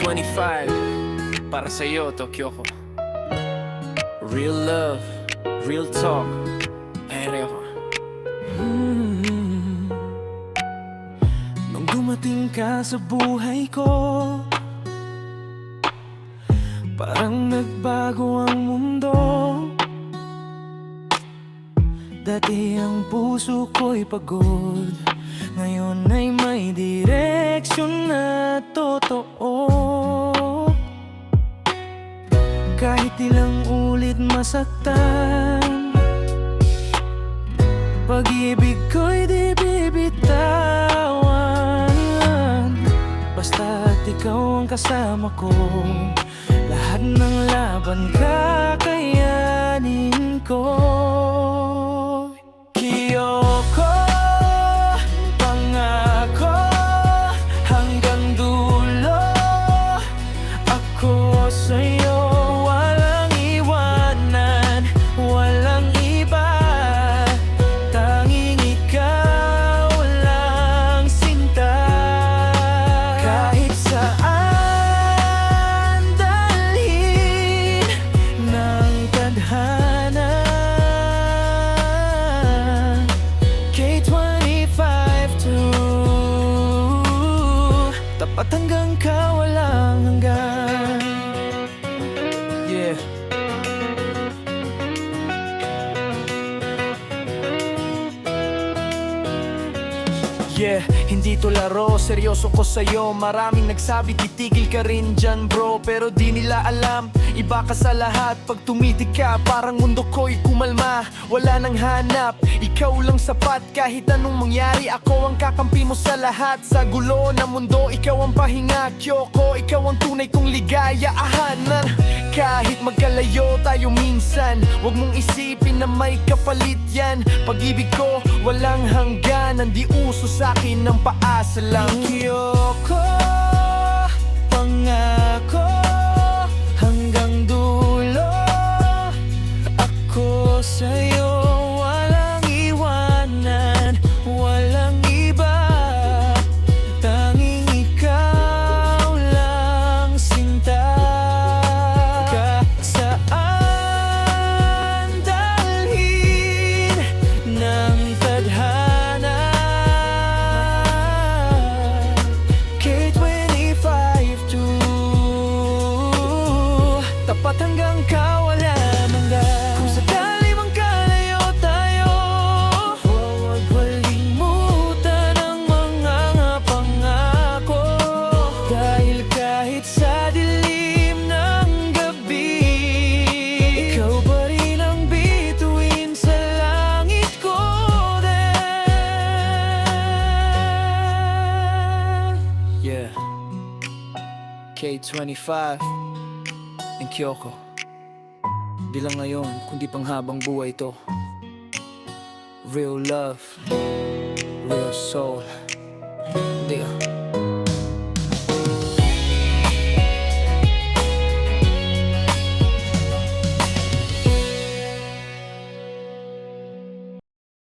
K25 para sa'yo to, Kyoko. Real love, real talk. Pere ako. Nung dumating ka sa buhay ko, parang nagbago ang mundo. Dati ang puso ko'y pagod, ngayon ay may direksyon na totoo. Kahit ilang ulit masaktan, pag-ibig ko'y di bibitawan. Basta't ikaw ang kasama ko, lahat ng laban kakayanin ko. Kyoko, pangako, hanggang dulo. Ako sa'yo, walang iwanan, walang iba. Tanging ikaw lang sinta. Kahit saan dalhin ng tadhana, tapat hanggang kawalang hanggan. Yeah. Yeah, hindi to laro, seryoso ko sa'yo. Maraming nagsabi titigil ka rin dyan bro, pero di nila alam, iba ka sa lahat. Pag tumitig ka, parang mundo ko'y kumalma. Wala nang hanap, ikaw lang sapat. Kahit anong mangyari, ako ang kakampi mo sa lahat. Sa gulo ng mundo, ikaw ang pahinga. Kyoko, ikaw ang tunay kong ligayahanan. Kahit magkalayo tayo minsan, huwag mong isipin na may kapalit yan. Pag-ibig ko, walang hangganan, di uso sa'kin ng paasa lang. Kyoko, pangako, hanggang dulo. Ako sa'yo, walang iwanan, walang iba. Tanging ikaw lang sinta. Kahit saan dalhin ng tadhana, tapat hanggang kawalan hanggan. Kung sakali mang kalayo tayo, huwag kalimutan ang mga pangako. Dahil kahit sa dilim ng gabi, ikaw pa rin ang bituin sa langit ko din. Yeah, K25 and Kyoko. Di lang ngayon, kundi panghabang buhay to. Real love, real soul. Di